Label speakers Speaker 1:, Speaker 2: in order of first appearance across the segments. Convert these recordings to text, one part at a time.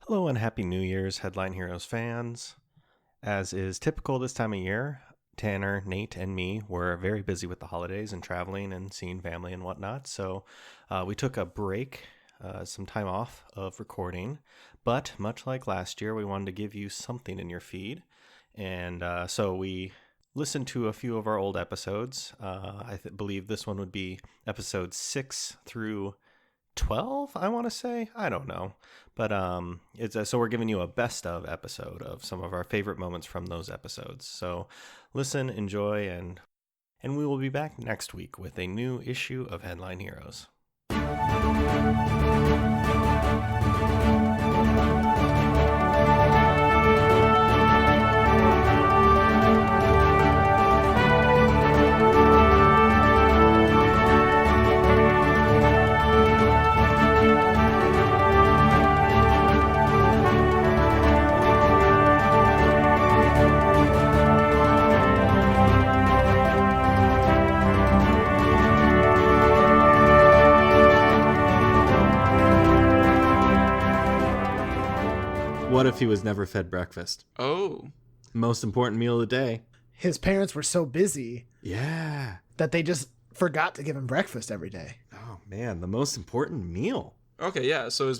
Speaker 1: Hello and Happy New Year's, Headline Heroes fans. As is typical this time of year, Tanner, Nate, and me were very busy with the holidays and traveling and seeing family and whatnot. So we took a break, some time off of recording. But much like last year, we wanted to give you something in your feed. And so we listened to a few of our old episodes. I believe this one would be episode 6 through 12, I want to say. I don't know. But so we're giving you a best of episode of some of our favorite moments from those episodes. So listen, enjoy, and we will be back next week with a new issue of Headline Heroes.
Speaker 2: What if he was never fed breakfast?
Speaker 3: Oh.
Speaker 2: Most important meal of the day.
Speaker 4: His parents were so busy
Speaker 2: Yeah.
Speaker 4: that they just forgot to give him breakfast every day.
Speaker 2: Oh, man. The most important meal.
Speaker 3: Okay, yeah. So,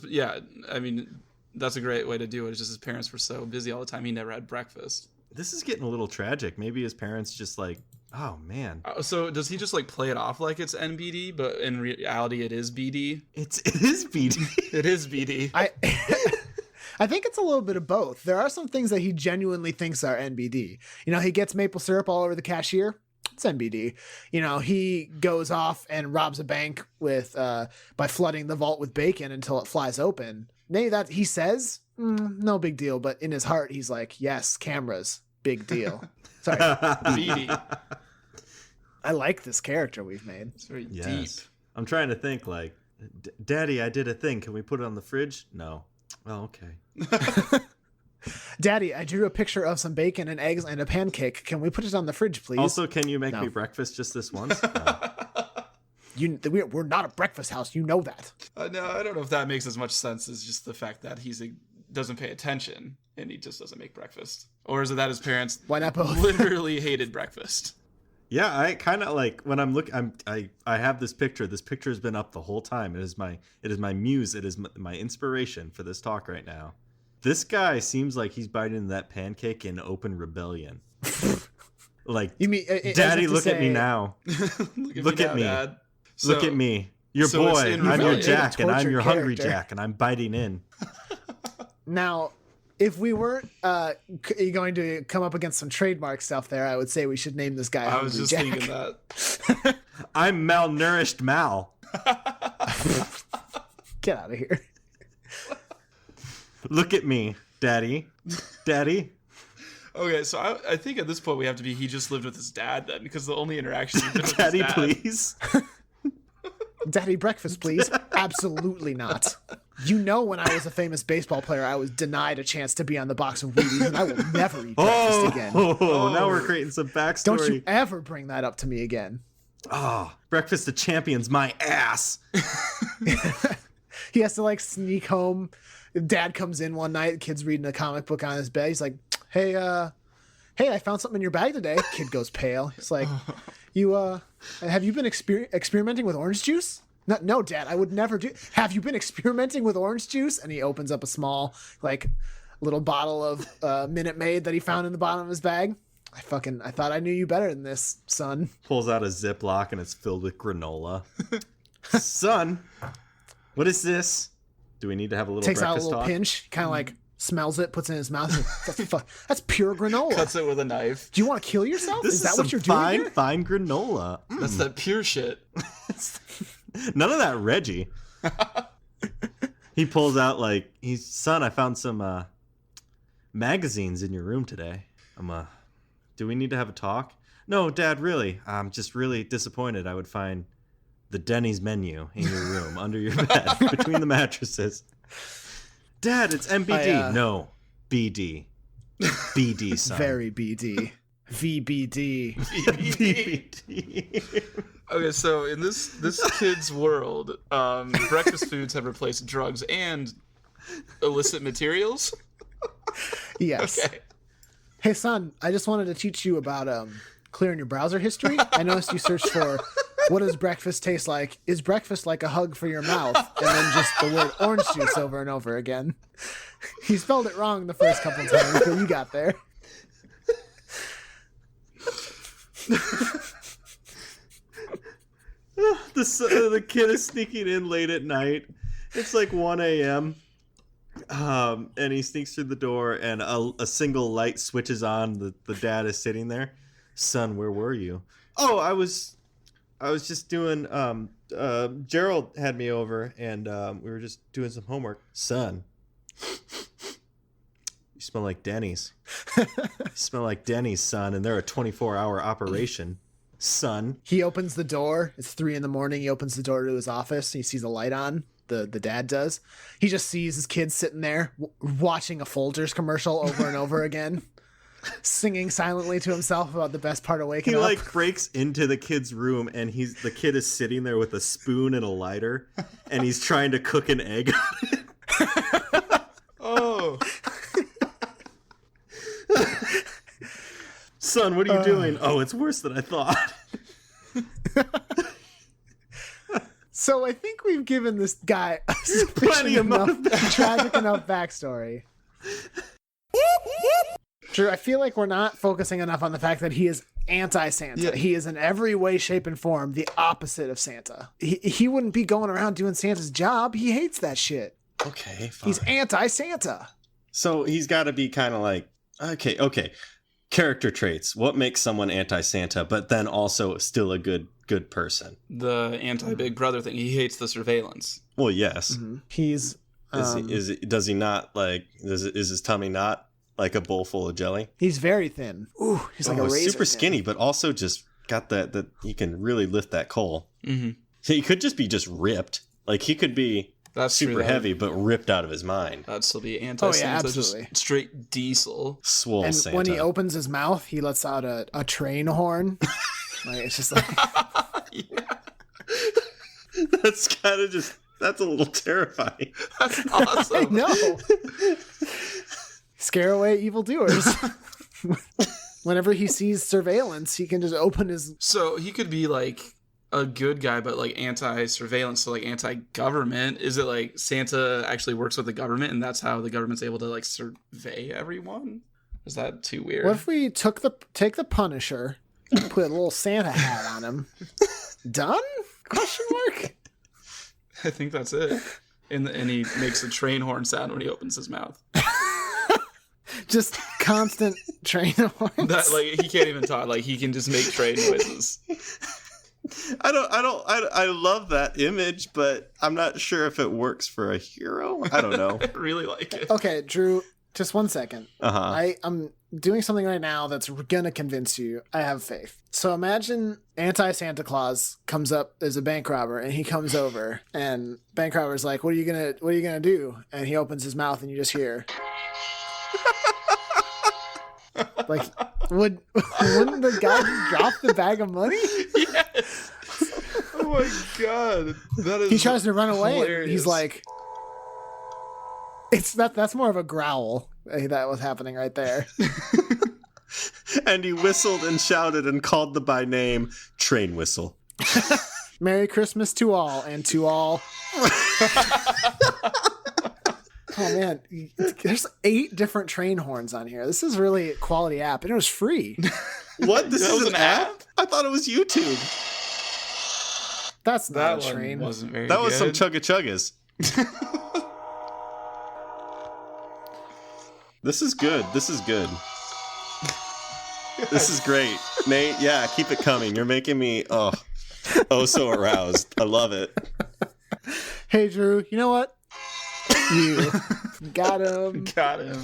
Speaker 3: I mean, that's a great way to do it. It's just his parents were so busy all the time, he never had breakfast.
Speaker 2: This is getting a little tragic. Maybe his parents just like, oh, man.
Speaker 3: So does he just like play it off like it's NBD, but in reality it is BD?
Speaker 2: It is BD.
Speaker 3: It is BD.
Speaker 4: I think it's a little bit of both. There are some things that he genuinely thinks are NBD. You know, he gets maple syrup all over the cashier. It's NBD. You know, he goes off and robs a bank with by flooding the vault with bacon until it flies open. Maybe that he says, no big deal. But in his heart, he's like, yes, cameras, big deal. Sorry.
Speaker 3: BD.
Speaker 4: I like this character we've made.
Speaker 3: It's very
Speaker 2: Yes.
Speaker 3: deep.
Speaker 2: I'm trying to think like, Daddy, I did a thing. Can we put it on the fridge? No. Oh, okay.
Speaker 4: Daddy, I drew a picture of some bacon and eggs and a pancake. Can we put it on the fridge, please?
Speaker 2: Also, can you make
Speaker 4: No.
Speaker 2: me breakfast just this once? No.
Speaker 4: We're not a breakfast house. You know that.
Speaker 3: No, I don't know if that makes as much sense as just the fact that doesn't pay attention and he just doesn't make breakfast. Or is it that his parents
Speaker 4: Why not both?
Speaker 3: literally hated breakfast?
Speaker 2: Yeah, I kind of like when I'm looking. I have this picture. This picture has been up the whole time. It is my muse. It is my inspiration for this talk right now. This guy seems like he's biting that pancake in open rebellion. Like,
Speaker 4: You mean,
Speaker 2: Daddy, look at me now. Look at me.
Speaker 3: Dad.
Speaker 2: Look at me. Your
Speaker 3: so it's
Speaker 2: boy.
Speaker 3: in
Speaker 2: I'm your
Speaker 3: rebellion.
Speaker 2: Jack, and I'm
Speaker 4: Tortured
Speaker 2: your hungry
Speaker 4: character.
Speaker 2: Jack, and I'm biting in.
Speaker 4: Now, if we weren't going to come up against some trademark stuff there, I would say we should name this guy
Speaker 3: I was
Speaker 4: Hungry
Speaker 3: just
Speaker 4: Jack.
Speaker 3: thinking that.
Speaker 2: I'm malnourished Mal.
Speaker 4: Get out of here.
Speaker 2: Look at me, Daddy. Daddy.
Speaker 3: Okay, so I think at this point we have to be he just lived with his dad then, because the only interaction he's been with
Speaker 2: Daddy,
Speaker 3: his dad.
Speaker 2: please.
Speaker 4: Daddy, breakfast, please. Absolutely not. You know, when I was a famous baseball player, I was denied a chance to be on the box of Wheaties, and I will never eat breakfast again.
Speaker 2: Now we're creating some backstory.
Speaker 4: Don't you ever bring that up to me again.
Speaker 2: Oh, breakfast of champions, my ass.
Speaker 4: He has to like sneak home. Dad comes in one night, the kid's reading a comic book on his bed. He's like, hey, I found something in your bag today. Kid goes pale. He's like, have you been experimenting with orange juice? No, Dad, I would never do. Have you been experimenting with orange juice? And he opens up a small, like, little bottle of Minute Maid that he found in the bottom of his bag. I thought I knew you better than this, son.
Speaker 2: Pulls out a Ziploc and it's filled with granola. Son, what is this? Do we need to have a little
Speaker 4: Takes out a
Speaker 2: breakfast
Speaker 4: little
Speaker 2: talk?
Speaker 4: pinch, kind of like smells it, puts it in his mouth. That's pure granola.
Speaker 3: Cuts it with a knife.
Speaker 4: Do you want to kill yourself?
Speaker 2: This
Speaker 4: Is that
Speaker 2: some
Speaker 4: what you're doing
Speaker 2: fine,
Speaker 4: here?
Speaker 2: fine granola.
Speaker 3: That's that pure shit.
Speaker 2: None of that Reggie. He pulls out like, son, I found some magazines in your room today. Do we need to have a talk? No, Dad, really. I'm just really disappointed I would find the Denny's menu in your room under your bed between the mattresses. Dad, it's MBD. No, BD. BD, son.
Speaker 4: Very BD. VBD.
Speaker 2: BD.
Speaker 3: Okay, so in this kid's world, breakfast foods have replaced drugs and illicit materials?
Speaker 4: Yes.
Speaker 3: Okay.
Speaker 4: Hey, son, I just wanted to teach you about clearing your browser history. I noticed you searched for what does breakfast taste like? Is breakfast like a hug for your mouth? And then just the word orange juice over and over again. He spelled it wrong the first couple times, but you got there.
Speaker 2: The kid is sneaking in late at night. It's like 1 a.m. And he sneaks through the door, and a single light switches on. The dad is sitting there. Son, where were you? Oh, I was just doing. Gerald had me over, and we were just doing some homework. Son, you smell like Denny's. You smell like Denny's, son, and they're a 24-hour operation. Son.
Speaker 4: He opens the door. It's 3 a.m. He opens the door to his office. He sees a light on. The dad does. He just sees his kid sitting there watching a Folgers commercial over and over again, singing silently to himself about the best part of waking up.
Speaker 2: He like breaks into the kid's room, and the kid is sitting there with a spoon and a lighter, and he's trying to cook an egg on it.
Speaker 3: Oh.
Speaker 2: Son, what are you doing? Oh, it's worse than I thought.
Speaker 4: So I think we've given this guy a
Speaker 2: Plenty of
Speaker 4: tragic enough backstory. Drew, I feel like we're not focusing enough on the fact that he is anti-Santa.
Speaker 3: Yeah.
Speaker 4: He is in every way, shape, and form the opposite of Santa. He wouldn't be going around doing Santa's job. He hates that shit.
Speaker 2: Okay, fine.
Speaker 4: He's anti-Santa.
Speaker 2: So he's got to be kind of like, okay. Character traits. What makes someone anti-Santa, but then also still a good person?
Speaker 3: The anti-Big Brother thing. He hates the surveillance.
Speaker 2: Well, yes.
Speaker 4: Mm-hmm. He's
Speaker 2: Does he not like? Is his tummy not like a bowl full of jelly?
Speaker 4: he's very thin. Ooh, he's like a razor
Speaker 2: super
Speaker 4: thin.
Speaker 2: skinny, but also just got that he can really lift that coal.
Speaker 3: Mm-hmm.
Speaker 2: So he could just be just ripped. Like he could be
Speaker 3: That's
Speaker 2: super
Speaker 3: true,
Speaker 2: heavy, but ripped out of his mind.
Speaker 3: That'd still be anti-Santa.
Speaker 4: absolutely.
Speaker 3: Just straight diesel.
Speaker 2: Swole
Speaker 4: And
Speaker 2: Santa.
Speaker 4: when he opens his mouth, he lets out a train horn. Like it's just like
Speaker 2: That's kind of just. That's a little terrifying.
Speaker 3: That's
Speaker 4: I
Speaker 3: awesome.
Speaker 4: know. Scare away evildoers. Whenever he sees surveillance, he can just open his.
Speaker 3: So he could be like a good guy, but like anti-surveillance, so like anti-government. Is it like Santa actually works with the government, and that's how the government's able to like survey everyone? Is that too weird?
Speaker 4: What if we take the Punisher, put a little Santa hat on him? Done? Question mark.
Speaker 3: I think that's it. And he makes a train horn sound when he opens his mouth.
Speaker 4: Just constant train horns.
Speaker 3: That like he can't even talk. Like he can just make train noises.
Speaker 2: I love that image, but I'm not sure if it works for a hero. I don't know.
Speaker 3: I really like it.
Speaker 4: Okay, Drew, just 1 second.
Speaker 2: Uh-huh.
Speaker 4: I'm doing something right now that's gonna convince you. I have faith. So imagine anti-Santa Claus comes up as a bank robber, and he comes over, and bank robber's like, what are you gonna do? And he opens his mouth, and you just hear like wouldn't the guy just drop the bag of money?
Speaker 3: Yes. Oh my god. That is
Speaker 4: He tries to run away, and
Speaker 3: hilarious.
Speaker 4: he's like, that's more of a growl that was happening right there.
Speaker 2: And he whistled and shouted and called the by name train whistle.
Speaker 4: Merry Christmas to all, and to all. Oh man, there's 8 different train horns on here. This is really a quality app, and it was free.
Speaker 2: What? This
Speaker 3: That
Speaker 2: is
Speaker 3: was
Speaker 2: an
Speaker 3: an
Speaker 2: app?
Speaker 3: app?
Speaker 2: I thought it was YouTube.
Speaker 4: That's not
Speaker 3: that
Speaker 4: a
Speaker 3: one
Speaker 4: train.
Speaker 3: wasn't very
Speaker 2: That was some
Speaker 3: good.
Speaker 2: chugga chuggas. This is good. This is good. This is great. Nate, yeah, keep it coming. You're making me so aroused. I love it.
Speaker 4: Hey Drew, you know what? You got him.
Speaker 3: Got him.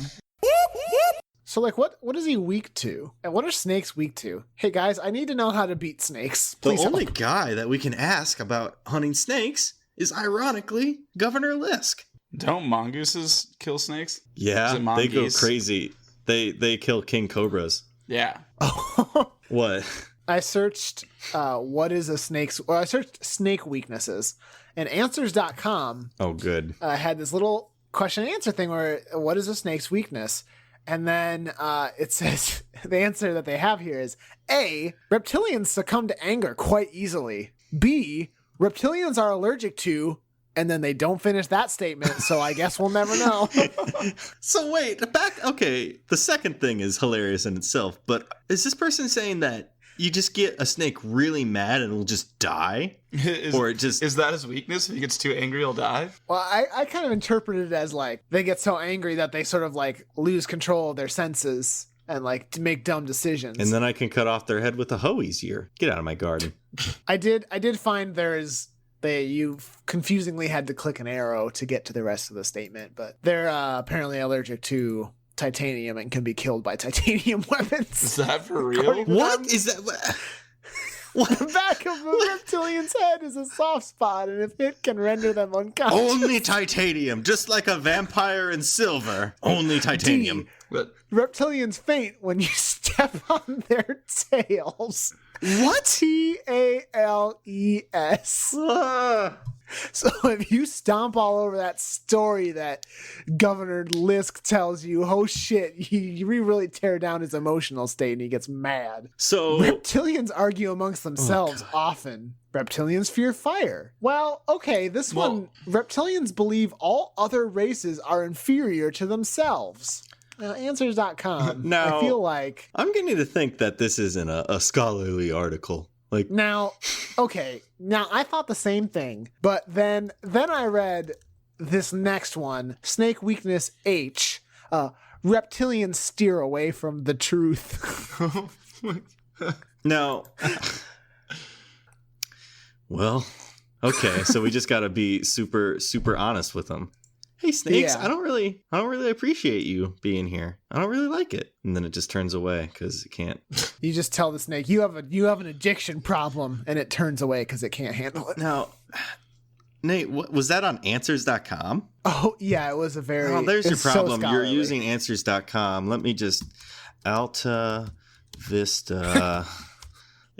Speaker 4: So like, what is he weak to? And what are snakes weak to? Hey guys, I need to know how to beat snakes.
Speaker 2: The
Speaker 4: Please
Speaker 2: only
Speaker 4: help.
Speaker 2: guy that we can ask about hunting snakes is ironically Governor Lisk.
Speaker 3: Don't mongooses kill snakes? Is
Speaker 2: Yeah,
Speaker 3: it
Speaker 2: they go
Speaker 3: mongoose?
Speaker 2: crazy. They kill king cobras.
Speaker 3: Yeah.
Speaker 2: What?
Speaker 4: I searched what is a snake's. Well, I searched snake weaknesses, and Answers.com
Speaker 2: Oh, good.
Speaker 4: had this little question and answer thing where what is a snake's weakness? And then it says the answer that they have here is A, reptilians succumb to anger quite easily. B, reptilians are allergic to, and then they don't finish that statement, so I guess we'll never know.
Speaker 2: So wait, okay, the second thing is hilarious in itself, but is this person saying that you just get a snake really mad and it'll just die? Or it just...
Speaker 3: Is that his weakness? If he gets too angry, he'll die?
Speaker 4: Well, I kind of interpreted it as like they get so angry that they sort of like lose control of their senses and like to make dumb decisions.
Speaker 2: And then I can cut off their head with a hoe easier. Get out of my garden.
Speaker 4: I did find you confusingly had to click an arrow to get to the rest of the statement, but they're apparently allergic to titanium and can be killed by titanium weapons.
Speaker 3: Is that for real?
Speaker 2: What is that? What?
Speaker 4: The back of a reptilian's head is a soft spot, and if it can render them unconscious.
Speaker 2: Only titanium, just like a vampire in silver. Only titanium.
Speaker 4: D,
Speaker 3: But
Speaker 4: reptilians faint when you step on their tails.
Speaker 2: What?
Speaker 4: Tales.
Speaker 2: Ah.
Speaker 4: So if you stomp all over that story that Governor Lisk tells you, oh shit, you really tear down his emotional state and he gets mad.
Speaker 2: So
Speaker 4: Reptilians argue amongst themselves often. Reptilians fear fire. Well, okay, this one, reptilians believe all other races are inferior to themselves. Now, answers.com.
Speaker 2: Now,
Speaker 4: I feel like...
Speaker 2: I'm getting to think that this isn't a scholarly article. Like,
Speaker 4: Now, okay, now I thought the same thing, but then I read this next one, snake weakness H, reptilians steer away from the truth.
Speaker 2: no. Well, okay, so we just got to be super honest with them. Hey snakes,
Speaker 4: Yeah.
Speaker 2: I don't really appreciate you being here. I don't really like it. And then it just turns away because it can't.
Speaker 4: You just tell the snake, you have an addiction problem, and it turns away because it can't handle it.
Speaker 2: Now, Nate, was that on answers.com?
Speaker 4: Oh, yeah, it was a very...
Speaker 2: Oh, there's your
Speaker 4: it's so
Speaker 2: problem. You're
Speaker 4: scholarly.
Speaker 2: using answers.com. Let me just... Alta Vista...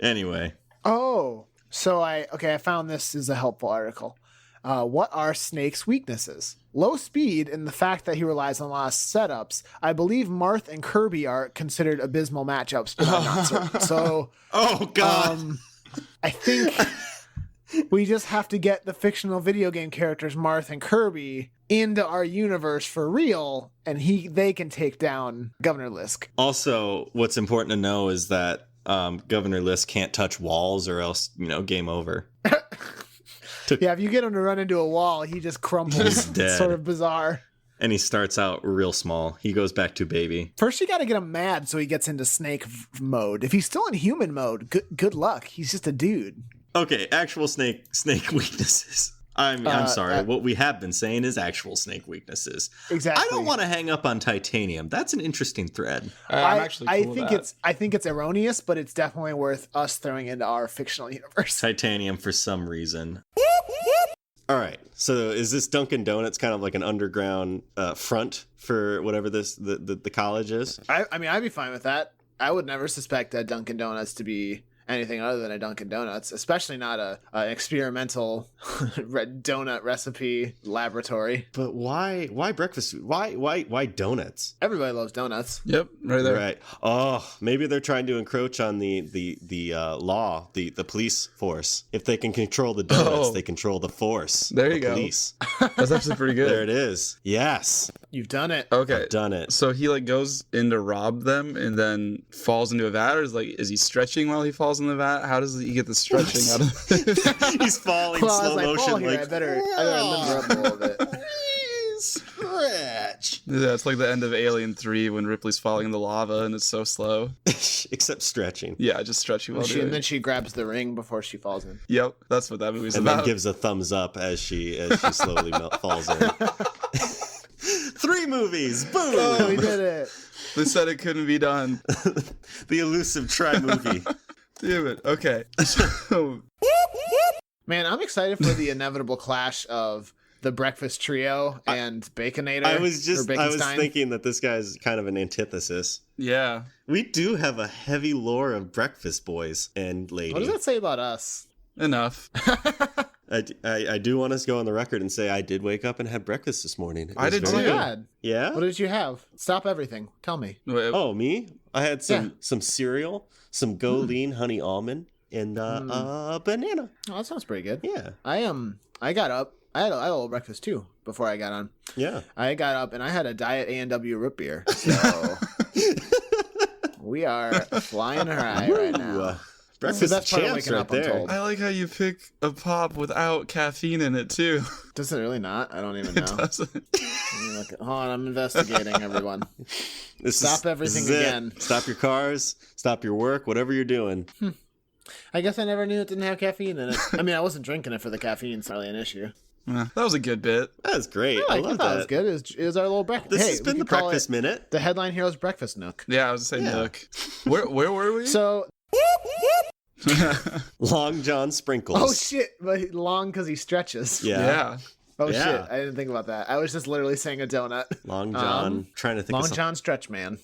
Speaker 2: Anyway.
Speaker 4: Oh, so I found this is a helpful article. What are Snake's weaknesses? Low speed and the fact that he relies on a lot of setups. I believe Marth and Kirby are considered abysmal matchups, but I'm not certain. So,
Speaker 2: Oh, God.
Speaker 4: I think we just have to get the fictional video game characters Marth and Kirby into our universe for real, and they can take down Governor Lisk.
Speaker 2: Also, what's important to know is that Governor Lisk can't touch walls or else, game over.
Speaker 4: Yeah, if you get him to run into a wall, he just crumbles.
Speaker 2: He's dead.
Speaker 4: It's sort of bizarre.
Speaker 2: And he starts out real small. He goes back to baby.
Speaker 4: First, you got to get him mad so he gets into snake mode. If he's still in human mode, good luck. He's just a dude.
Speaker 2: Okay, actual snake weaknesses. I'm sorry. What we have been saying is actual snake weaknesses.
Speaker 4: Exactly.
Speaker 2: I don't want to hang up on titanium. That's an interesting thread.
Speaker 3: I'm actually cool with that.
Speaker 4: I think it's erroneous, but it's definitely worth us throwing into our fictional universe.
Speaker 2: Titanium for some reason. All right. So is this Dunkin' Donuts kind of like an underground front for whatever the college is?
Speaker 4: I mean, I'd be fine with that. I would never suspect that Dunkin' Donuts to be anything other than a Dunkin' Donuts, especially not an experimental donut recipe laboratory.
Speaker 2: But why breakfast food? Why donuts?
Speaker 4: Everybody loves donuts.
Speaker 3: Yep, right there.
Speaker 2: Right. Oh, maybe they're trying to encroach on the law, the police force. If they can control the donuts, they control the force.
Speaker 3: There you
Speaker 2: the
Speaker 3: go.
Speaker 2: Police.
Speaker 3: That's actually pretty good.
Speaker 2: There it is. Yes,
Speaker 4: You've done it.
Speaker 3: Okay.
Speaker 2: I've done it.
Speaker 3: So he goes in to rob them and then falls into a vat, or is he stretching while he falls in the vat? How does he get the stretching out of it?
Speaker 2: He's falling
Speaker 4: Well,
Speaker 2: slow
Speaker 4: as I fall
Speaker 2: motion.
Speaker 4: here, I better limber up a little bit.
Speaker 2: Stretch.
Speaker 3: Yeah, it's like the end of Alien 3 when Ripley's falling in the lava and it's so slow.
Speaker 2: Except stretching.
Speaker 3: Yeah, just stretching while doing
Speaker 4: And
Speaker 3: it.
Speaker 4: then she grabs the ring before she falls in.
Speaker 3: Yep, that's what that movie's
Speaker 2: And
Speaker 3: about.
Speaker 2: then gives a thumbs up as she slowly falls in. 3 movies. Boom.
Speaker 4: Oh, we did it.
Speaker 3: They said it couldn't be done.
Speaker 2: The elusive tri-movie.
Speaker 3: Damn it. Okay. So,
Speaker 4: Man, I'm excited for the inevitable clash of the Breakfast Trio and Baconator.
Speaker 2: I was
Speaker 4: Baconstein.
Speaker 2: thinking that this guy's kind of an antithesis.
Speaker 3: yeah.
Speaker 2: We do have a heavy lore of breakfast boys and ladies.
Speaker 4: What does that say about us?
Speaker 3: Enough.
Speaker 2: I do want us to go on the record and say I did wake up and had breakfast this morning. It
Speaker 3: I
Speaker 2: was
Speaker 3: did
Speaker 4: Oh
Speaker 2: very
Speaker 4: my
Speaker 3: too.
Speaker 2: good.
Speaker 4: god.
Speaker 2: Yeah?
Speaker 4: What did you have? Stop everything. Tell me.
Speaker 3: Wait,
Speaker 2: Oh, me? I had some cereal, some Go
Speaker 4: Hmm.
Speaker 2: Lean honey almond, and a banana.
Speaker 4: Oh, that sounds pretty good.
Speaker 2: Yeah.
Speaker 4: I got up. I had a little breakfast too before I got on.
Speaker 2: Yeah.
Speaker 4: I got up and I had a diet A&W root beer. So we are flying high right now.
Speaker 2: Ooh,
Speaker 4: That's
Speaker 2: breakfast
Speaker 4: the best part of
Speaker 2: champs
Speaker 4: waking
Speaker 2: right
Speaker 4: up, I'm
Speaker 2: there.
Speaker 4: told.
Speaker 3: I like how you pick a pop without caffeine in it too.
Speaker 4: Does it really not? I don't even
Speaker 3: It
Speaker 4: know.
Speaker 3: doesn't.
Speaker 4: Let me look hold on, I'm investigating, everyone. Stop everything
Speaker 2: this is it.
Speaker 4: again.
Speaker 2: Stop your cars. Stop your work. Whatever you're doing.
Speaker 4: I guess I never knew it didn't have caffeine in it. I mean, I wasn't drinking it for the caffeine. It's not really an issue.
Speaker 3: Yeah, that was a good bit.
Speaker 2: That's great.
Speaker 4: I
Speaker 2: I
Speaker 4: thought
Speaker 2: love
Speaker 4: it was
Speaker 2: that.
Speaker 4: good. It was our little breakfast.
Speaker 2: This
Speaker 4: Hey,
Speaker 2: has
Speaker 4: we
Speaker 2: been the
Speaker 4: could call
Speaker 2: breakfast
Speaker 4: it
Speaker 2: minute.
Speaker 4: the Headline Heroes Breakfast Nook.
Speaker 3: Yeah, I was gonna say
Speaker 2: Yeah.
Speaker 3: Nook. Where were we?
Speaker 4: So,
Speaker 2: Long John Sprinkles.
Speaker 4: oh shit, but long because he stretches.
Speaker 2: Yeah.
Speaker 3: yeah.
Speaker 4: Oh
Speaker 2: Yeah.
Speaker 4: shit, I didn't think about that. I was just literally saying a donut.
Speaker 2: Long John. Trying to think of
Speaker 4: Long
Speaker 2: something.
Speaker 4: John Stretch Man.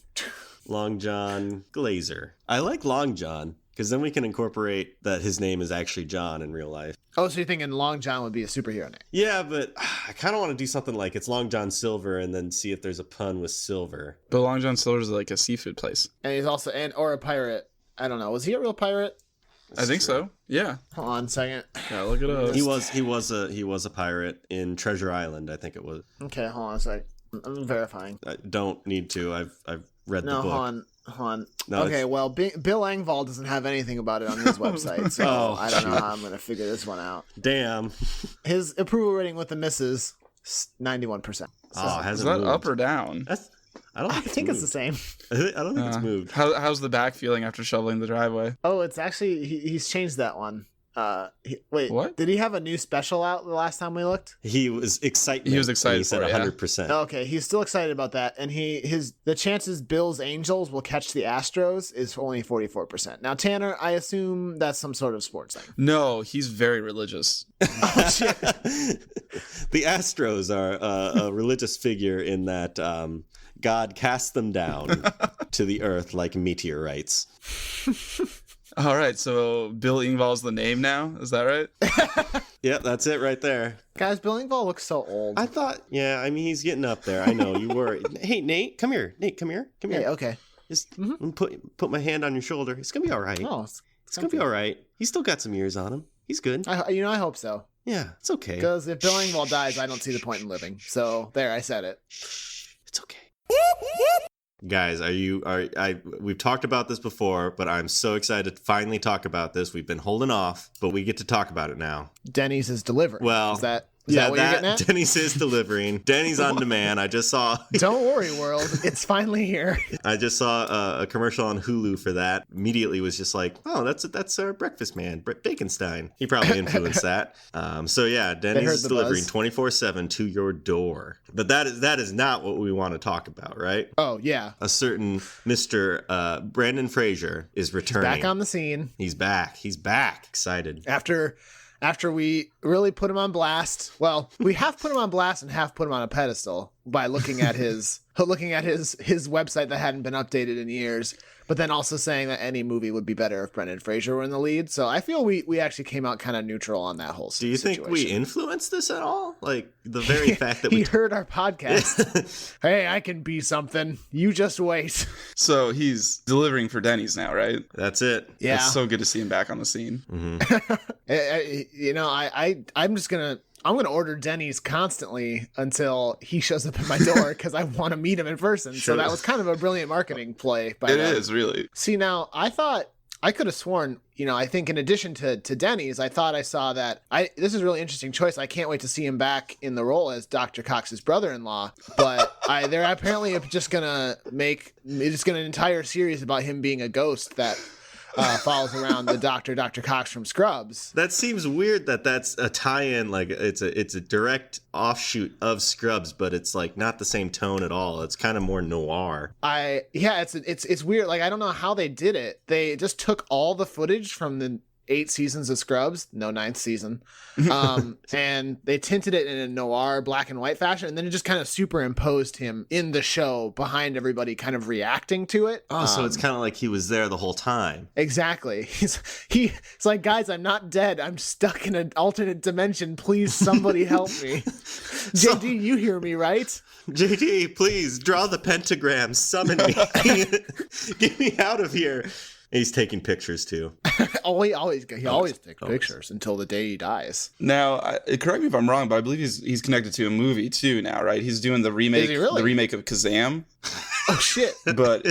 Speaker 2: Long John Glazer. I like Long John because then we can incorporate that his name is actually John in real life.
Speaker 4: Oh, so you're thinking Long John would be a superhero name?
Speaker 2: Yeah, but I kind of want to do something like it's Long John Silver and then see if there's a pun with silver.
Speaker 3: But Long John Silver's like a seafood place.
Speaker 4: And he's also or a pirate. I don't know. Was he a real pirate?
Speaker 3: I think so. Yeah.
Speaker 4: Hold on a second.
Speaker 3: Yeah, look it up.
Speaker 2: He was a pirate in Treasure Island, I think it was.
Speaker 4: Okay, hold on a second. I'm verifying.
Speaker 2: I don't need to. I've read
Speaker 4: No,
Speaker 2: the book.
Speaker 4: hold on.
Speaker 2: No,
Speaker 4: Okay,
Speaker 2: it's-
Speaker 4: well, Bill Engvall doesn't have anything about it on his website, so
Speaker 2: Oh,
Speaker 4: I don't know how I'm going to figure this one out.
Speaker 2: Damn.
Speaker 4: His approval rating with the misses, 91%. So
Speaker 2: Oh, it
Speaker 3: Is
Speaker 2: hasn't
Speaker 3: that
Speaker 2: moved.
Speaker 3: up or down?
Speaker 2: I don't
Speaker 4: I
Speaker 2: think,
Speaker 4: think it's the
Speaker 2: moved.
Speaker 4: same.
Speaker 2: I don't think it's moved.
Speaker 3: How's the back feeling after shoveling the driveway?
Speaker 4: Oh, it's actually he's changed that one. Wait,
Speaker 3: What?
Speaker 4: Did he have a new special out the last time we looked?
Speaker 2: He was excited.
Speaker 3: He was excited
Speaker 2: He said
Speaker 3: for it, yeah.
Speaker 2: 100%.
Speaker 4: Okay, he's still excited about that, and the chances Bills Angels will catch the Astros is only 44%. Now, Tanner, I assume that's some sort of sports thing.
Speaker 3: No, he's very religious.
Speaker 4: Oh shit!
Speaker 2: The Astros are a religious figure in that God cast them down to the earth like meteorites.
Speaker 3: All right, so Bill Engvall's the name now. Is that right?
Speaker 2: Yeah, that's it right there.
Speaker 4: Guys, Bill Engvall looks so old.
Speaker 2: I thought, yeah, I mean, he's getting up there. I know you were. Hey, Nate, come here. Nate, come here. Come
Speaker 4: Hey,
Speaker 2: here.
Speaker 4: okay.
Speaker 2: Just put my hand on your shoulder. It's gonna be all right.
Speaker 4: Oh,
Speaker 2: It's gonna be all right. He's still got some years on him. He's good.
Speaker 4: I hope so.
Speaker 2: Yeah, it's okay.
Speaker 4: Because if Bill Engvall dies, I don't see the point in living. So there, I said it.
Speaker 2: It's okay. Guys, we've talked about this before, but I'm so excited to finally talk about this. We've been holding off, but we get to talk about it now.
Speaker 4: Denny's is delivering.
Speaker 2: Well,
Speaker 4: is that what you're getting at?
Speaker 2: Denny's is delivering. Denny's on demand. I just saw
Speaker 4: Don't worry, world. It's finally here.
Speaker 2: a commercial on Hulu for that. Immediately was just like, oh, that's our breakfast man, Brett Baconstein. He probably influenced that. So yeah, Denny's
Speaker 4: heard
Speaker 2: is
Speaker 4: the
Speaker 2: delivering
Speaker 4: buzz.
Speaker 2: 24/7 to your door. But that is not what we want to talk about, right?
Speaker 4: Oh yeah,
Speaker 2: A certain Mr. Brandon Fraser is returning.
Speaker 4: back on the scene
Speaker 2: He's back. He's back. Excited.
Speaker 4: after we really put him on blast. Well, we have put him on blast and have put him on a pedestal by looking at his website that hadn't been updated in years, but then also saying that any movie would be better if Brendan Fraser were in the lead. So I feel we actually came out kind of neutral on that whole
Speaker 2: Do you think we
Speaker 4: situation.
Speaker 2: influenced this at all? Like the very fact that
Speaker 4: He
Speaker 2: we
Speaker 4: heard our podcast. Hey, I can be something. You just wait.
Speaker 3: So he's delivering for Denny's now, right?
Speaker 2: That's it.
Speaker 4: Yeah.
Speaker 3: It's so good to see him back on the scene.
Speaker 4: I'm gonna order Denny's constantly until he shows up at my door because I want to meet him in person.
Speaker 2: Sure.
Speaker 4: So that was kind of a brilliant marketing play by
Speaker 3: It
Speaker 4: them.
Speaker 3: is really.
Speaker 4: See, now I thought I could have sworn, I think in addition to Denny's, I thought I saw that this is a really interesting choice. I can't wait to see him back in the role as Dr. Cox's brother-in-law. But they're apparently just gonna make an entire series about him being a ghost that follows around the Dr. Cox from Scrubs.
Speaker 2: That seems weird that's a tie-in, like it's a direct offshoot of Scrubs, but it's like not the same tone at all. It's kind of more noir.
Speaker 4: It's weird. Like I don't know how they did it. They just took all the footage from the 8 seasons of Scrubs, no ninth season. And they tinted it in a noir black and white fashion, and then it just kind of superimposed him in the show behind everybody kind of reacting to it.
Speaker 2: Oh, so it's kind of like he was there the whole time.
Speaker 4: Exactly. He's like, guys, I'm not dead. I'm stuck in an alternate dimension. Please, somebody help me. JD, you hear me, right?
Speaker 2: JD, please draw the pentagram. Summon me. Get me out of here. He's taking pictures too.
Speaker 4: He always takes pictures until the day he dies.
Speaker 3: Now, correct me if I'm wrong, but I believe he's connected to a movie too now, right? He's doing the remake,
Speaker 4: Is he really?
Speaker 3: the remake of Kazam.
Speaker 4: Oh shit!
Speaker 3: But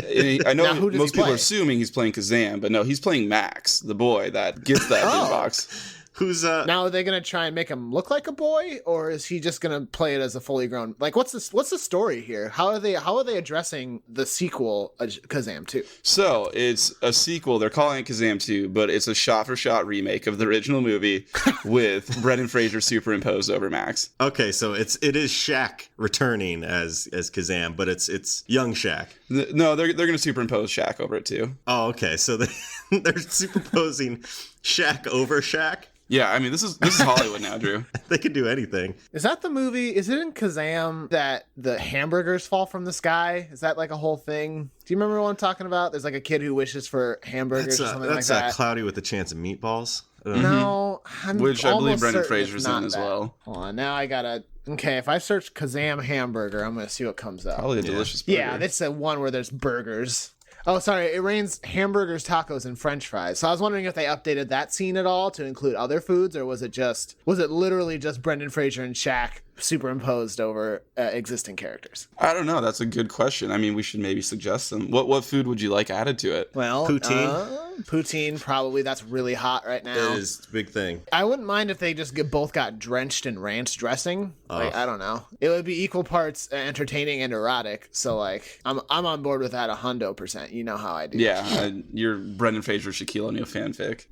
Speaker 3: I know
Speaker 4: Now, who does
Speaker 3: most
Speaker 4: he
Speaker 3: people
Speaker 4: play?
Speaker 3: are assuming he's playing Kazam, but no, he's playing Max, the boy that gets that
Speaker 4: Oh.
Speaker 3: box.
Speaker 2: Who's
Speaker 4: Now are they gonna try and make him look like a boy, or is he just gonna play it as a fully grown? Like, what's the story here? How are they addressing the sequel Kazam 2?
Speaker 3: So it's a sequel. They're calling it Kazam 2, but it's a shot-for-shot remake of the original movie with Brendan Fraser superimposed over Max.
Speaker 2: Okay, so it is Shaq returning as Kazam, but it's young Shaq.
Speaker 3: No, they're going to superimpose Shaq over it too.
Speaker 2: Oh, okay. So they're superposing Shaq over Shaq.
Speaker 3: Yeah, I mean this is Hollywood now, Drew.
Speaker 2: They can do anything.
Speaker 4: Is that the movie? Is it in Kazam that the hamburgers fall from the sky? Is that like a whole thing? Do you remember what I'm talking about? There's like a kid who wishes for hamburgers or something like that.
Speaker 2: Cloudy with a Chance of Meatballs.
Speaker 4: No, I'm
Speaker 3: Which I believe
Speaker 4: almost
Speaker 3: Brendan
Speaker 4: certain it's
Speaker 3: Fraser's in
Speaker 4: not
Speaker 3: as
Speaker 4: that.
Speaker 3: well.
Speaker 4: Hold on, now I gotta. Okay, if I search Kazam hamburger, I'm gonna see what comes up.
Speaker 3: Probably a delicious burger.
Speaker 4: Yeah, that's the one where there's burgers. Oh, sorry, it rains hamburgers, tacos, and French fries. So I was wondering if they updated that scene at all to include other foods, or was it literally just Brendan Fraser and Shaq superimposed over existing characters?
Speaker 3: I don't know. That's a good question. I mean, we should maybe suggest them. What food would you like added to it?
Speaker 4: Well,
Speaker 2: Poutine?
Speaker 4: Poutine, probably. That's really hot right now.
Speaker 2: It is a big thing.
Speaker 4: I wouldn't mind if they just both got drenched in ranch dressing. Like, I don't know. It would be equal parts entertaining and erotic. So, like, I'm on board with that 100%. You know how I do.
Speaker 3: Yeah, your Brendan Fraser Shaquille O'Neal fanfic.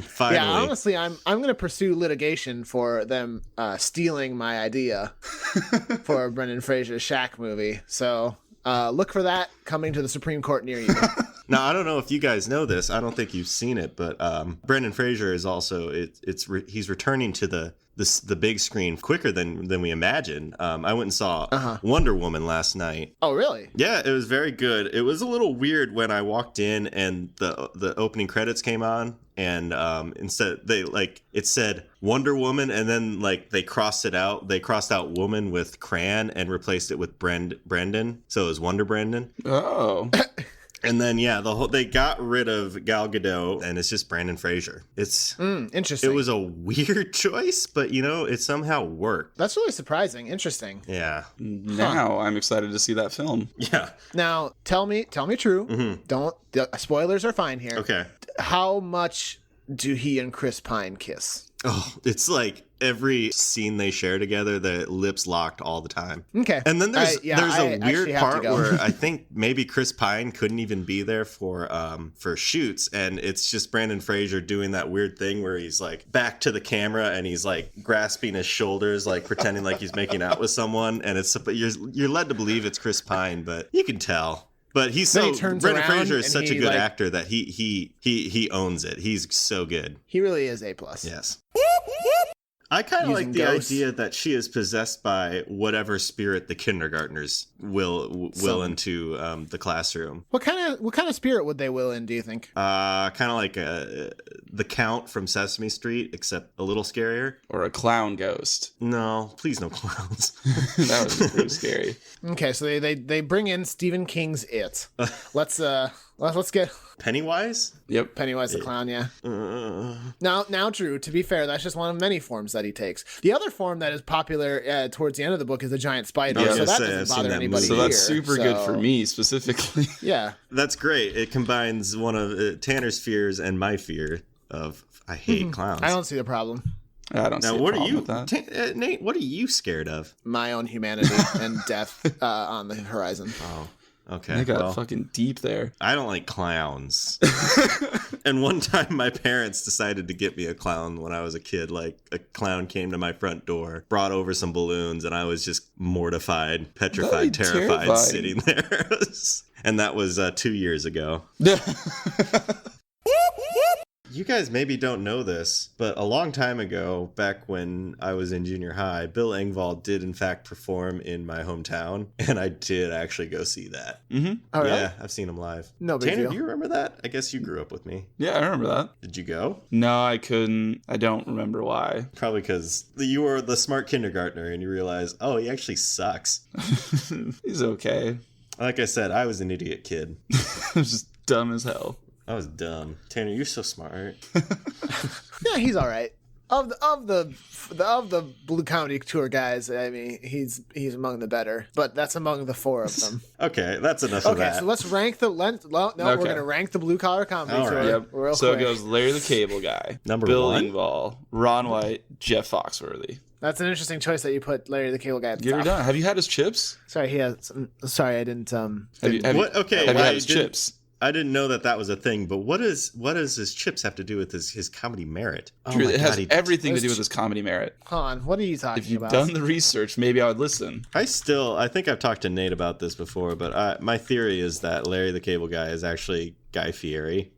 Speaker 2: Finally.
Speaker 4: Yeah, honestly, I'm going to pursue litigation for them stealing my idea for a Brendan Fraser Shaq movie. So look for that coming to the Supreme Court near you.
Speaker 2: Now, I don't know if you guys know this. I don't think you've seen it, but Brendan Fraser is also he's returning to the big screen quicker than we imagined. I went and saw Wonder Woman last night.
Speaker 4: Oh, really?
Speaker 2: Yeah, it was very good. It was a little weird when I walked in and the opening credits came on, and instead it said Wonder Woman, and then they crossed it out. They crossed out woman with crayon and replaced it with Brendan, so it was Wonder Brendan.
Speaker 3: Oh.
Speaker 2: And then they got rid of Gal Gadot, and it's just Brendan Fraser. It's
Speaker 4: Interesting.
Speaker 2: It was a weird choice, but it somehow worked.
Speaker 4: That's really surprising. Interesting.
Speaker 2: Yeah.
Speaker 3: Now I'm excited to see that film.
Speaker 2: Yeah.
Speaker 4: Now, tell me true. Don't spoilers are fine here.
Speaker 2: Okay.
Speaker 4: How much do he and Chris Pine kiss?
Speaker 2: Oh, it's like every scene they share together, the lips locked all the time.
Speaker 4: Okay.
Speaker 2: And then there's a
Speaker 4: I
Speaker 2: weird
Speaker 4: actually have to
Speaker 2: part
Speaker 4: go.
Speaker 2: where I think maybe Chris Pine couldn't even be there for shoots, and it's just Brandon Fraser doing that weird thing where he's like back to the camera and he's like grasping his shoulders, like pretending like he's making out with someone, and but you're led to believe it's Chris Pine, but you can tell. But
Speaker 4: Then he turns
Speaker 2: Brendan
Speaker 4: around
Speaker 2: Fraser is
Speaker 4: and
Speaker 2: such a
Speaker 4: he,
Speaker 2: good
Speaker 4: like-
Speaker 2: actor that he owns it. He's so good.
Speaker 4: He really is A+.
Speaker 2: Yes. I kind of like
Speaker 4: Using
Speaker 2: the
Speaker 4: ghosts.
Speaker 2: idea that she is possessed by whatever spirit the kindergartners will into the classroom.
Speaker 4: What kind of spirit would they will in, do you think?
Speaker 2: Kind of like the Count from Sesame Street, except a little scarier.
Speaker 3: Or a clown ghost.
Speaker 2: No, please no clowns.
Speaker 3: That was pretty scary.
Speaker 4: Okay, so they bring in Stephen King's It. Let's get
Speaker 2: Pennywise?
Speaker 3: Yep.
Speaker 4: Pennywise the clown, yeah.
Speaker 2: Uh,
Speaker 4: Now, Drew, to be fair, that's just one of many forms that he takes. The other form that is popular towards the end of the book is a giant spider,
Speaker 3: Yeah, I was
Speaker 4: so
Speaker 2: gonna
Speaker 4: that
Speaker 2: say, I've
Speaker 4: doesn't
Speaker 2: seen
Speaker 4: bother
Speaker 2: that
Speaker 4: anybody
Speaker 2: movie.
Speaker 3: So
Speaker 4: here.
Speaker 3: that's super good for me specifically.
Speaker 4: Yeah.
Speaker 2: That's great. It combines one of Tanner's fears and my fear of I hate clowns.
Speaker 4: I don't see the problem.
Speaker 3: I don't see
Speaker 2: Now,
Speaker 3: a
Speaker 2: what are
Speaker 3: problem
Speaker 2: you,
Speaker 3: with that.
Speaker 2: Nate? What are you scared of?
Speaker 4: My own humanity and death on the horizon.
Speaker 2: Oh, okay.
Speaker 3: They got
Speaker 2: well,
Speaker 3: fucking deep there.
Speaker 2: I don't like clowns. And one time my parents decided to get me a clown when I was a kid. Like a clown came to my front door, brought over some balloons, and I was just mortified, petrified,
Speaker 3: That'd be
Speaker 2: terrified,
Speaker 3: terrifying.
Speaker 2: sitting there. And that was 2 years ago. you guys maybe don't know this, but a long time ago, back when I was in junior high, Bill Engvall did in fact perform in my hometown, and I did actually go see that.
Speaker 3: Mm-hmm.
Speaker 4: Oh, really?
Speaker 2: Yeah, I've seen him live.
Speaker 4: No big
Speaker 2: Tanner,
Speaker 4: deal.
Speaker 2: do you remember that? I guess you grew up with me.
Speaker 3: Yeah, I remember that.
Speaker 2: Did you go?
Speaker 3: No, I couldn't. I don't remember why.
Speaker 2: Probably because you were the smart kindergartner and you realized, oh, he actually sucks.
Speaker 3: He's okay.
Speaker 2: Like I said, I was an idiot kid.
Speaker 3: I'm just dumb as hell.
Speaker 2: I was dumb. Tanner, you're so smart.
Speaker 4: Yeah, he's all right. Of the Blue Comedy Tour guys, I mean, he's among the better, but that's among the four of them.
Speaker 2: Okay, that's enough of
Speaker 4: Okay,
Speaker 2: that.
Speaker 4: so let's rank the we're
Speaker 3: Okay.
Speaker 4: gonna rank the Blue Collar Comedy
Speaker 2: All
Speaker 4: Tour.
Speaker 2: right.
Speaker 3: Yep.
Speaker 4: Real
Speaker 3: So
Speaker 4: quick.
Speaker 3: it goes Larry the Cable Guy,
Speaker 2: Number
Speaker 3: Bill
Speaker 2: one?
Speaker 3: Engvall, Ron White, Jeff Foxworthy.
Speaker 4: That's an interesting choice that you put Larry the Cable Guy at the
Speaker 3: Get her
Speaker 4: top.
Speaker 3: done. Have you had his chips?
Speaker 4: Sorry, he has. Sorry, I didn't.
Speaker 3: Have you, have
Speaker 2: What?
Speaker 3: you,
Speaker 2: Okay,
Speaker 3: have you
Speaker 2: I
Speaker 3: had his
Speaker 2: didn't-
Speaker 3: chips?
Speaker 2: I didn't know that was a thing, but what does his chips have to do with his comedy merit? Oh
Speaker 3: Drew,
Speaker 2: my
Speaker 3: it has
Speaker 2: God,
Speaker 3: everything to
Speaker 4: Those
Speaker 3: do with his comedy merit.
Speaker 4: Hold on, what are you talking
Speaker 3: If you've
Speaker 4: about?
Speaker 3: done the research, maybe I would listen.
Speaker 2: I think I've talked to Nate about this before, but my theory is that Larry the Cable Guy is actually Guy Fieri.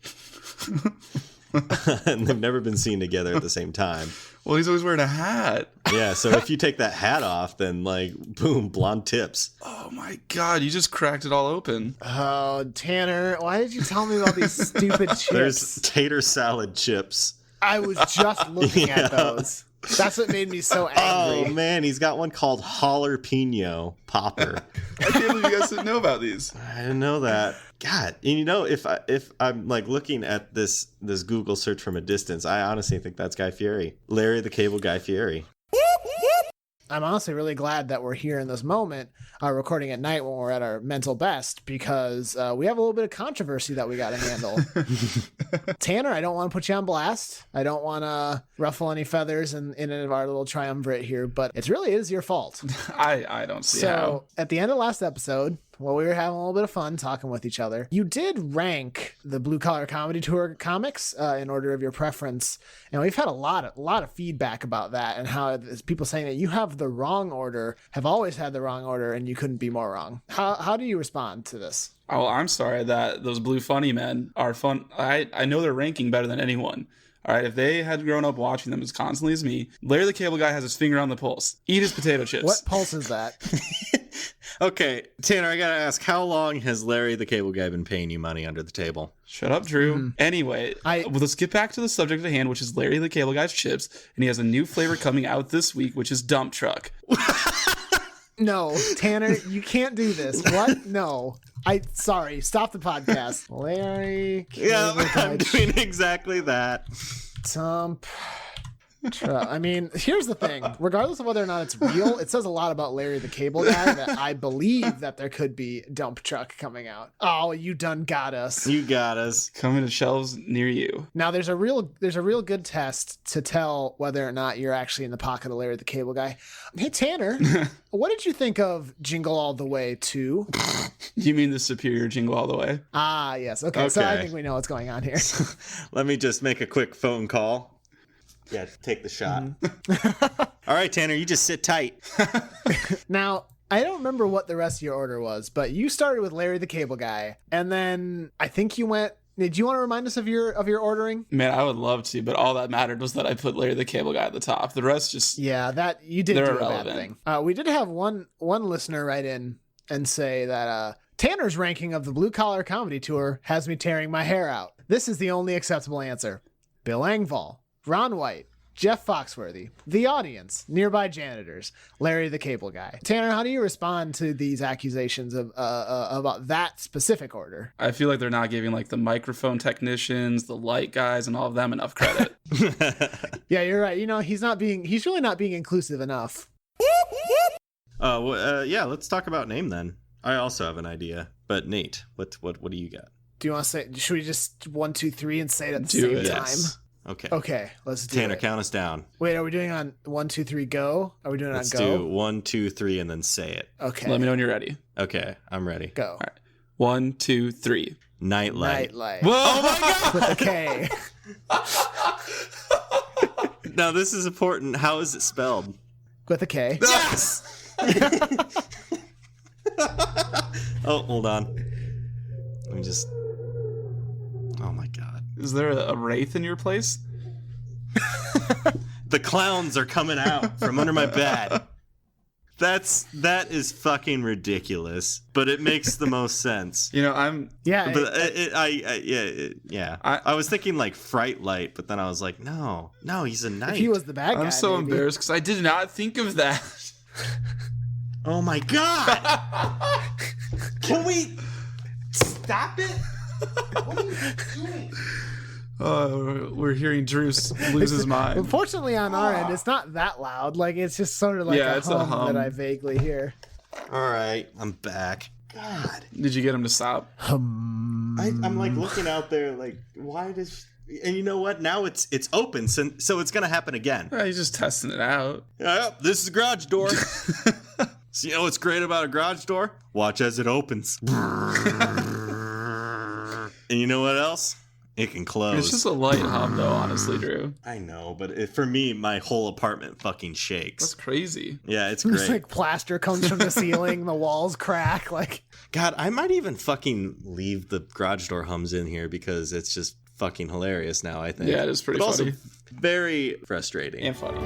Speaker 2: And they've never been seen together at the same time.
Speaker 3: Well, he's always wearing a hat.
Speaker 2: Yeah, so if you take that hat off, then like, boom, blonde tips.
Speaker 3: Oh my God, you just cracked it all open.
Speaker 4: Oh, Tanner, why did you tell me about these stupid
Speaker 2: There's
Speaker 4: chips?
Speaker 2: tater salad chips.
Speaker 4: I was just looking at those. That's what made me so angry.
Speaker 2: Oh man, he's got one called Jalapeno Popper.
Speaker 3: I can't believe you guys didn't know about these.
Speaker 2: I didn't know that. God, and you know, if I'm like looking at this Google search from a distance, I honestly think that's Guy Fieri, Larry the Cable Guy Fieri.
Speaker 4: I'm honestly really glad that we're here in this moment, recording at night when we're at our mental best, because we have a little bit of controversy that we got to handle. Tanner, I don't want to put you on blast. I don't want to ruffle any feathers in our little triumvirate here, but it really is your fault.
Speaker 3: I don't see
Speaker 4: So
Speaker 3: how.
Speaker 4: at the end of last episode, while we were having a little bit of fun talking with each other, you did rank the Blue Collar Comedy Tour comics in order of your preference, and we've had a lot of feedback about that, and how there's people saying that you have the wrong order, have always had the wrong order, and you couldn't be more wrong. How do you respond to this?
Speaker 3: Oh, I'm sorry that those blue funny men are fun. I know their ranking better than anyone. All right, if they had grown up watching them as constantly as me, Larry the Cable Guy has his finger on the pulse. Eat his potato chips.
Speaker 4: What pulse is that?
Speaker 2: Okay, Tanner, I gotta ask, how long has Larry the Cable Guy been paying you money under the table?
Speaker 3: Shut up, Drew. Anyway, well, let's get back to the subject at hand, which is Larry the Cable Guy's chips, and he has a new flavor coming out this week, which is dump truck.
Speaker 4: No, Tanner, you can't do this. What? No. Sorry, stop the podcast. Larry
Speaker 2: Yeah,
Speaker 4: Cable Guy
Speaker 2: I'm doing exactly that.
Speaker 4: dump truck. I mean, here's the thing. Regardless of whether or not it's real, it says a lot about Larry the Cable Guy that I believe that there could be dump truck coming out. Oh, you done got us.
Speaker 2: You got us.
Speaker 3: Coming to shelves near you.
Speaker 4: Now there's a real good test to tell whether or not you're actually in the pocket of Larry the Cable Guy. Hey Tanner, what did you think of Jingle All the Way 2?
Speaker 3: You mean the superior Jingle All the Way?
Speaker 4: Ah, yes. Okay, so I
Speaker 2: Okay.
Speaker 4: think we know what's going on here.
Speaker 2: Let me just make a quick phone call. Yeah, take the shot. All right, Tanner, you just sit tight.
Speaker 4: Now, I don't remember what the rest of your order was, but you started with Larry the Cable Guy, and then I think you went. Did you want to remind us of your ordering?
Speaker 3: Man, I would love to, but all that mattered was that I put Larry the Cable Guy at the top. The rest just...
Speaker 4: Yeah, that you did
Speaker 3: They're
Speaker 4: do a bad
Speaker 3: irrelevant.
Speaker 4: thing. We did have one listener write in and say that Tanner's ranking of the Blue Collar Comedy Tour has me tearing my hair out. This is the only acceptable answer. Bill Engvall, Ron White, Jeff Foxworthy, the audience, nearby janitors, Larry the Cable Guy. Tanner, how do you respond to these accusations of about that specific order?
Speaker 3: I feel like they're not giving like the microphone technicians, the light guys, and all of them enough credit.
Speaker 4: Yeah, you're right. You know, he's really not being inclusive enough.
Speaker 2: Yeah, let's talk about name then. I also have an idea, but Nate, what do you got?
Speaker 4: Do you want to say? Should we just 1, 2, 3 and say it at the
Speaker 3: Do
Speaker 4: same
Speaker 3: it.
Speaker 4: time?
Speaker 2: Yes. Okay.
Speaker 4: Okay, let's do
Speaker 2: Tanner,
Speaker 4: it.
Speaker 2: count us down.
Speaker 4: Wait, are we doing on 1, 2, 3 go? Are we doing
Speaker 2: Let's
Speaker 4: on go?
Speaker 2: do 1, 2, 3, and then say it.
Speaker 4: Okay.
Speaker 3: Let me know when you're ready.
Speaker 2: Okay, I'm ready.
Speaker 4: Go.
Speaker 3: right. 1, 2, 3.
Speaker 2: Nightlight.
Speaker 4: Nightlight.
Speaker 3: Whoa! Oh my God!
Speaker 4: With a K.
Speaker 2: Now this is important. How is it spelled?
Speaker 4: With a K.
Speaker 2: Yes. Oh, hold on. Let me just. Oh my God.
Speaker 3: Is there a wraith in your place?
Speaker 2: The clowns are coming out from under my bed. That is fucking ridiculous, but it makes the most sense.
Speaker 3: You know,
Speaker 4: Yeah,
Speaker 2: But I was thinking like Fright Light, but then I was like, no, he's a knight.
Speaker 4: if he was the bad guy,
Speaker 3: I'm so
Speaker 4: maybe.
Speaker 3: embarrassed because I did not think of that.
Speaker 2: Oh my god! Can we stop it? What are you doing?
Speaker 3: We're hearing Drew lose his mind.
Speaker 4: Unfortunately, on our end, it's not that loud. Like it's just sort of like
Speaker 3: Yeah,
Speaker 4: a
Speaker 3: it's a
Speaker 4: hum
Speaker 3: hum.
Speaker 4: that I vaguely hear.
Speaker 2: All right, I'm back. God,
Speaker 3: Did you get him to stop?
Speaker 2: I'm like looking out there, like, why does? And you know what? Now it's open, so it's gonna happen again.
Speaker 3: He's just testing it out.
Speaker 2: Yeah, this is the garage door. So you know what's great about a garage door? Watch as it opens. And you know what else? It can close.
Speaker 3: It's just a light hum, though, honestly, Drew.
Speaker 2: I know, but for me, my whole apartment fucking
Speaker 3: That's
Speaker 2: shakes.
Speaker 3: crazy.
Speaker 2: Yeah, it's
Speaker 4: Just
Speaker 2: great.
Speaker 4: like plaster comes from the ceiling, the walls crack. Like
Speaker 2: God, I might even fucking leave the garage door hums in here because it's just fucking hilarious now, I think.
Speaker 3: Yeah, it is pretty
Speaker 2: but
Speaker 3: funny.
Speaker 2: also very frustrating.
Speaker 3: And funny.